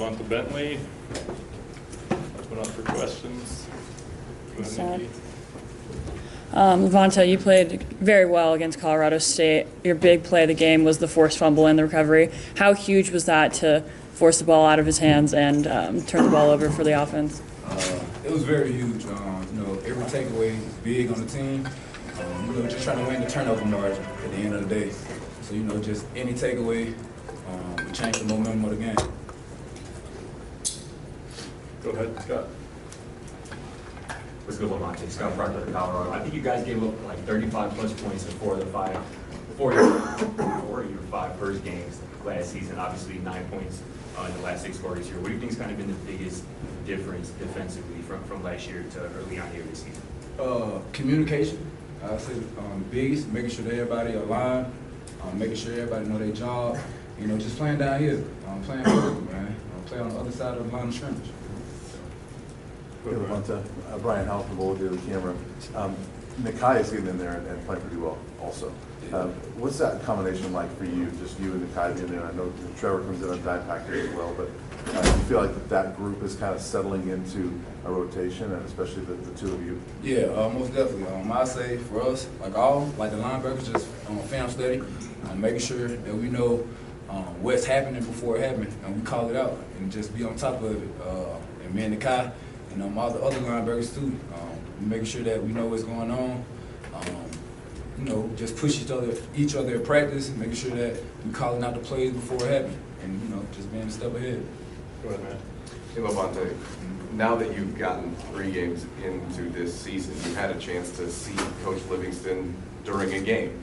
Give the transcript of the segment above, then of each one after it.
LaVonta Bentley. Open up for questions. Go ahead, Nikki. LaVonta, you played very well against Colorado State. Your big play of the game was the forced fumble and the recovery. How huge was that to force the ball out of his hands and turn the ball over for the offense? It was very huge. Every takeaway is big on the team. Just trying to win the turnover margin at the end of the day. So, just any takeaway would change the momentum of the game. Go ahead, Scott. What's good, LaVonta? Scott Proctor of Colorado. I think you guys gave up like 35-plus points in four of your five first games last season. Obviously, 9 points in the last 6 quarters here. What do you think has kind of been the biggest difference defensively from last year to early on here this season? Communication. I say biggest, making sure that everybody aligned, making sure everybody know their job. Just playing down here, playing physical, man. Play on the other side of the line of scrimmage. Hey, LaVonta, Brian Howell from Boulder, the camera. Nakai is getting in there and playing pretty well also. What's that combination like for you, just you and Nakai being there? I know Trevor comes in on die packer as well, but do you feel like that group is kind of settling into a rotation, and especially the two of you? Yeah, most definitely. I say for us, like the linebackers, just film study, making sure that we know what's happening before it happens, and we call it out, and just be on top of it. And me and Nakai, and all the other linebackers too, making sure that we know what's going on. Just push each other in practice, making sure that we calling out the plays before it happens, and just being a step ahead. Go ahead, man. Hey, LaVonta, now that you've gotten 3 games into this season, you've had a chance to see Coach Livingston during a game.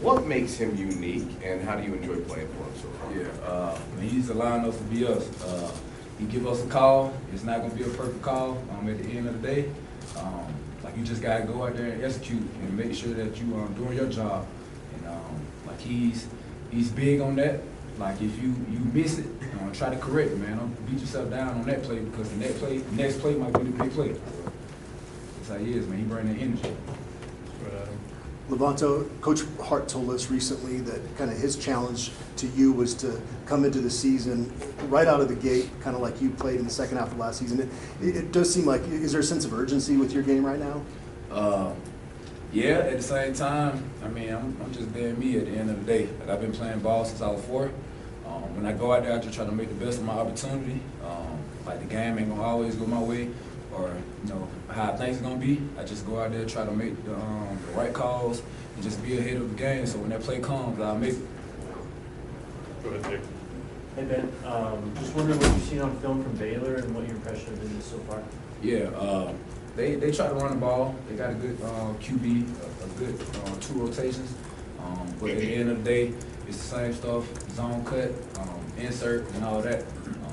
What makes him unique, and how do you enjoy playing for him so far? Yeah, he's allowing us to be us. He give us a call. It's not going to be a perfect call at the end of the day. You just got to go out there and execute and make sure that you are doing your job. And he's big on that. Like if you miss it, try to correct it, man. Don't beat yourself down on that play, because the next play might be the big play. That's how he is, man. He brings that energy. Go ahead, Adam. LaVonta, Coach Hart told us recently that kind of his challenge to you was to come into the season right out of the gate, kind of like you played in the second half of last season. It does seem like, is there a sense of urgency with your game right now? Yeah, at the same time, I'm just being me at the end of the day. Like, I've been playing ball since I was 4. When I go out there, I just try to make the best of my opportunity. The game ain't gonna always go my way, or how I think it's gonna be. I just go out there, try to make the right calls, and just be ahead of the game. So when that play comes, I'll make it. Go ahead, Nick. Hey Ben, just wondering what you've seen on film from Baylor and what your impression of it is so far. Yeah, they try to run the ball. They got a good QB, a good 2 rotations. But at the end of the day, it's the same stuff: zone cut, insert, and all that.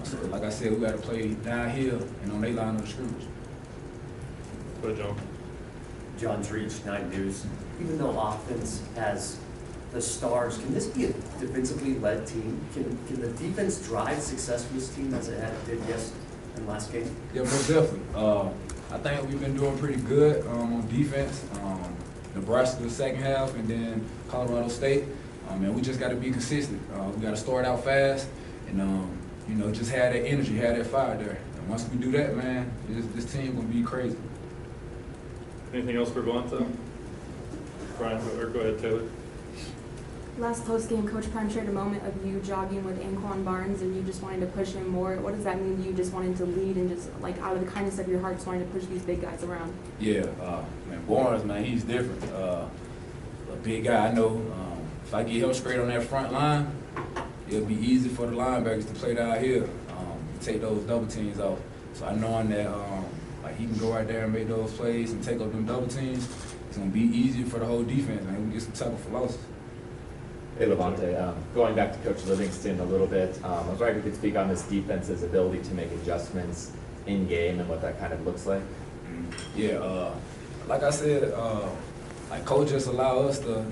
So like I said, we got to play downhill and on their line of scrimmage. Go ahead, John. John Dreech, 9 News. Even though offense has the stars, can this be a defensively led team? Can the defense drive success for this team as it did in last game? Yeah, most definitely. I think we've been doing pretty good on defense. Nebraska the second half, and then Colorado State. And we just got to be consistent. We got to start out fast, and just have that energy, have that fire there. And once we do that, man, this team gonna be crazy. Anything else for LaVonta? Brian, or go ahead, Taylor. Last post-game, Coach Prime shared a moment of you jogging with Anquan Barnes and you just wanting to push him more. What does that mean, you just wanting to lead and just, out of the kindness of your heart, just wanting to push these big guys around? Yeah, man, Barnes, man, he's different. A big guy, I know. If I get him straight on that front line, it'll be easy for the linebackers to play down here, take those double teams off. So I knowing that he can go right there and make those plays and take up them double teams, it's going to be easier for the whole defense, man. We get some tackle for losses. Hey, LaVonta, going back to Coach Livingston a little bit, I was wondering if you could speak on this defense's ability to make adjustments in game and what that kind of looks like. Yeah, like I said, Coach just allow us to,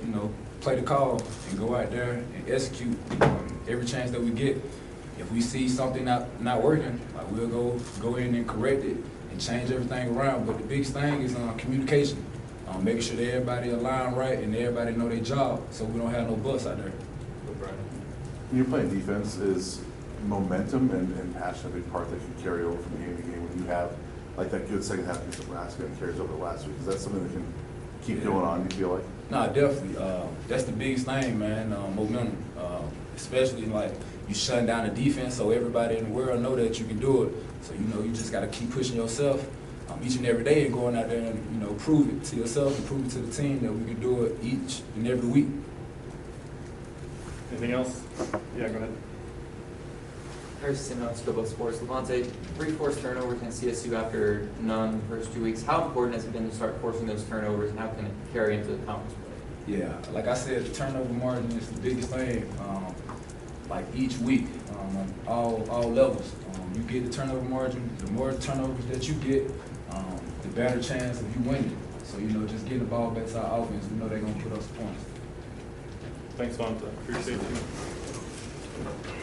play the call and go out there and execute every chance that we get. If we see something not working, we'll go in and correct it and change everything around. But the biggest thing is communication. Making sure that everybody align right and everybody know their job, so we don't have no busts out there. When you're playing defense, is momentum and passion a big part that can carry over from game to game when you have like that good second half against Nebraska and carries over last week? Is that something that can keep going on, you feel like? Nah, definitely. That's the biggest thing, man. Momentum, especially like you shutting down the defense, so everybody in the world know that you can do it. So you just got to keep pushing yourself each and every day and going out there and prove it to yourself and prove it to the team that we can do it each and every week. Anything else? Yeah, go ahead. Harrison on Scobo Sports. LaVonta, 3 forced turnovers against CSU after none the first 2 weeks. How important has it been to start forcing those turnovers, and how can it carry into the conference play? Yeah, like I said, the turnover margin is the biggest thing. Like each week, on all levels, you get the turnover margin. The more turnovers that you get, the better chance of you winning. So just getting the ball back to our offense, we know they're gonna put us points. Thanks, Vonta. Appreciate you.